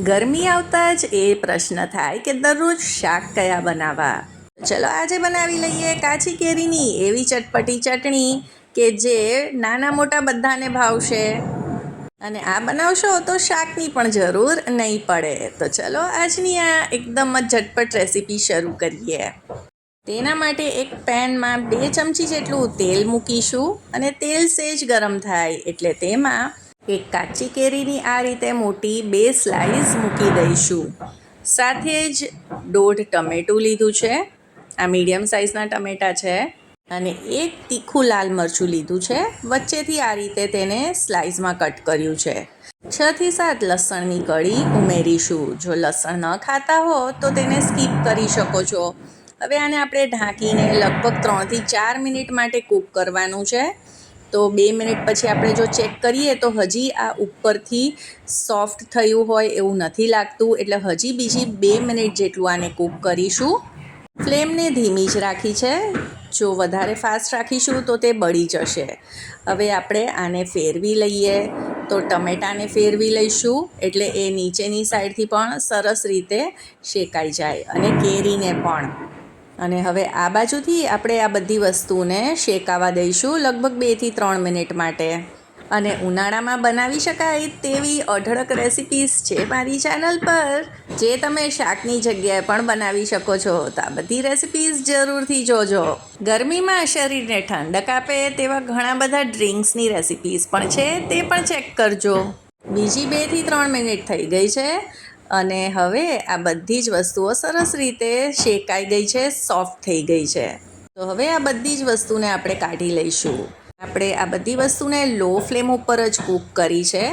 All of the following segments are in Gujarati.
ગરમી આવતા જ એ પ્રશ્ન થાય કે દરરોજ શાક કયા બનાવવા. ચલો આજે બનાવી લઈએ કાચી કેરીની એવી ચટપટી ચટણી કે જે નાના મોટા બધાને ભાવશે. અને આ બનાવશો તો શાકની પણ જરૂર નહીં પડે. તો ચલો આજની આ એકદમ જ ઝટપટ રેસીપી શરૂ કરીએ. તેના માટે એક પેનમાં 2 ચમચી જેટલું તેલ મૂકીશું અને તેલ સહેજ ગરમ થાય એટલે તેમાં એક કાચી કેરીની આ રીતે મોટી 2 સ્લાઈસ મૂકી દઈશું. સાથે જ 1.5 ટમેટું લીધું છે, આ મીડિયમ સાઇઝના ટમેટાં છે, અને 1 તીખું લાલ મરચું લીધું છે, વચ્ચેથી આ રીતે તેને સ્લાઇસમાં કટ કર્યું છે. 6 થી 7 લસણની કળી ઉમેરીશું. જો લસણ ન ખાતા હો તો તેને સ્કીપ કરી શકો છો. હવે આને આપણે ઢાંકીને લગભગ 3 થી 4 મિનિટ માટે કૂક કરવાનું છે. તો 2 મિનિટ પછી આપણે જો ચેક કરીએ તો હજી આ ઉપરથી સોફ્ટ થયું હોય એવું નથી લાગતું, એટલે હજી બીજી 2 મિનિટ જેટલું આને કૂક કરીશું. ફ્લેમને ધીમી જ રાખી છે. જો વધારે ફાસ્ટ રાખીશું તો તે બળી જશે. હવે આપણે આને ફેરવી લઈએ. તો ટમેટાને ફેરવી લઈશું એટલે એ નીચેની સાઈડથી પણ સરસ રીતે શેકાઈ જાય અને કેરીને પણ. અને હવે આ બાજુથી આપણે આ બધી વસ્તુને શેકાવા દઈશું લગભગ 2 થી 3 મિનિટ માટે. અને ઉનાળામાં બનાવી શકાય તેવી અઢળક રેસિપીસ છે મારી ચેનલ પર, જે તમે શાકની જગ્યાએ પણ બનાવી શકો છો. તો આ બધી રેસિપીસ જરૂરથી જોજો. ગરમીમાં શરીરને ઠંડક આપે તેવા ઘણા બધા ડ્રિંક્સની રેસિપીસ પણ છે, તે પણ ચેક કરજો. બીજી 2 થી 3 મિનિટ થઈ ગઈ છે અને હવે આ બધી જ વસ્તુઓ સરસ રીતે શેકાઈ ગઈ છે, સોફ્ટ થઈ ગઈ છે. તો હવે આ બધી જ વસ્તુને આપણે કાઢી લઈશું. આપણે આ બધી વસ્તુને લો ફ્લેમ ઉપર જ કૂક કરી છે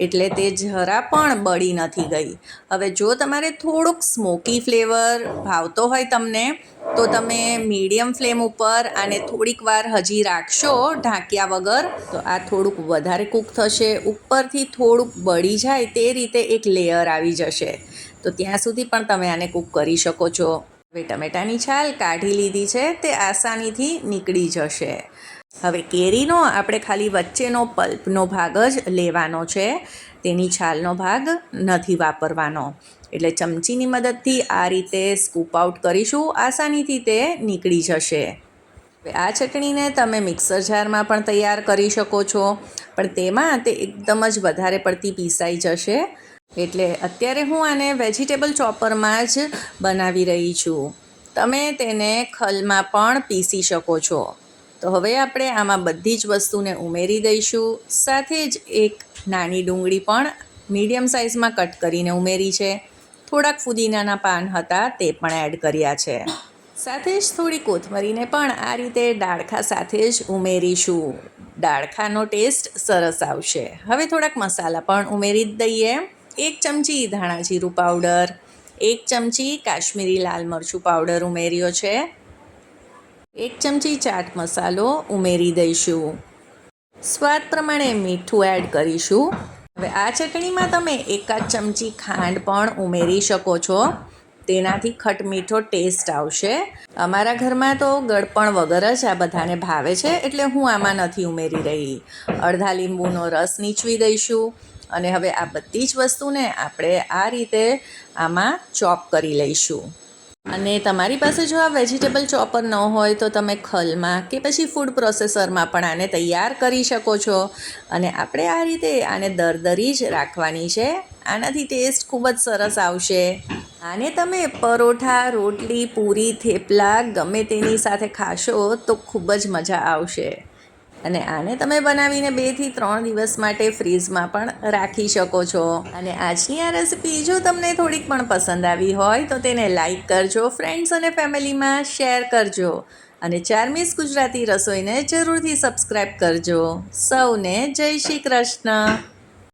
એટલે તે જરા પણ બળી નથી ગઈ. હવે જો તમારે થોડુંક સ્મોકી ફ્લેવર ભાવતો હોય તમને, તો તમે મીડિયમ ફ્લેમ ઉપર આને થોડીક વાર હજી રાખશો ઢાંક્યા વગર, તો આ થોડુંક વધારે કૂક થશે. ઉપરથી થોડુંક બળી જાય તે રીતે એક લેયર આવી જશે. તો ત્યાં સુધી પણ તમે આને કૂક કરી શકો છો. હવે ટમેટાની છાલ કાઢી લીધી છે, તે આસાનીથી નીકળી જશે. હવે કેરીનો આપણે ખાલી વચ્ચેનો પલ્પનો ભાગ જ લેવાનો છે, તેની છાલનો ભાગ નથી વાપરવાનો. એટલે ચમચીની મદદથી આ રીતે સ્કૂપ આઉટ કરીશું, આસાનીથી તે નીકળી જશે. હવે આ ચટણીને તમે મિક્સર જારમાં પણ તૈયાર કરી શકો છો, પણ તેમાં તે એકદમ જ વધારે પડતી પીસાઈ જશે. એટલે અત્યારે હું આને વેજીટેબલ ચોપરમાં જ બનાવી રહી છું. તમે તેને ખલમાં પણ પીસી શકો છો. તો હવે આપણે આમાં બધી જ વસ્તુને ઉમેરી દઈશું. સાથે જ એક નાની ડુંગળી પણ મીડિયમ સાઇઝમાં કટ કરીને ઉમેરી છે. થોડાક ફુદીનાના પાન હતા તે પણ એડ કર્યા છે. સાથે જ થોડી કોથમરીને પણ આ રીતે ડાળખા સાથે જ ઉમેરીશું. ડાળખાનો ટેસ્ટ સરસ આવશે. હવે થોડાક મસાલા પણ ઉમેરી જ દઈએ. 1 ચમચી ધાણા જીરું પાવડર, 1 ચમચી કાશ્મીરી લાલ મરચું પાવડર ઉમેર્યો છે, 1 ચમચી ચાટ મસાલો ઉમેરી દઈશું. સ્વાદ પ્રમાણે મીઠું એડ કરીશું. હવે આ ચટણીમાં તમે 1 ચમચી ખાંડ પણ ઉમેરી શકો છો, તેનાથી ખટમીઠો ટેસ્ટ આવશે. અમારા ઘરમાં તો ગળપણ વગર જ આ બધાને ભાવે છે, એટલે હું આમાં નથી ઉમેરી રહી. અડધા લીંબુનો રસ નીચવી દઈશું. અને હવે આ બધી જ વસ્તુને આપણે આ રીતે આમાં ચોપ કરી લઈશું. અને તમારી પાસે જો આ વેજીટેબલ ચોપર ન હોય તો તમે ખલમાં કે પછી ફૂડ પ્રોસેસરમાં પણ આને તૈયાર કરી શકો છો. અને આપણે આ રીતે આને દરદરી જ રાખવાની છે. આનાથી ટેસ્ટ ખૂબ જ સરસ આવશે. આને તમે પરોઠા, રોટલી, પૂરી, થેપલા ગમે તેની સાથે ખાશો તો ખૂબ જ મજા આવશે. અને આને તમે બનાવીને 2 થી 3 દિવસ માટે ફ્રીઝમાં પણ રાખી શકો છો. અને આજની આ રેસિપી જો તમને થોડીક પણ પસંદ આવી હોય તો તેને લાઈક કરજો, ફ્રેન્ડ્સ અને ફેમિલીમાં શેર કરજો. અને ચાર્મીસ ગુજરાતી રસોઈને જરૂરથી સબસ્ક્રાઈબ કરજો. સૌને જય શ્રી કૃષ્ણ.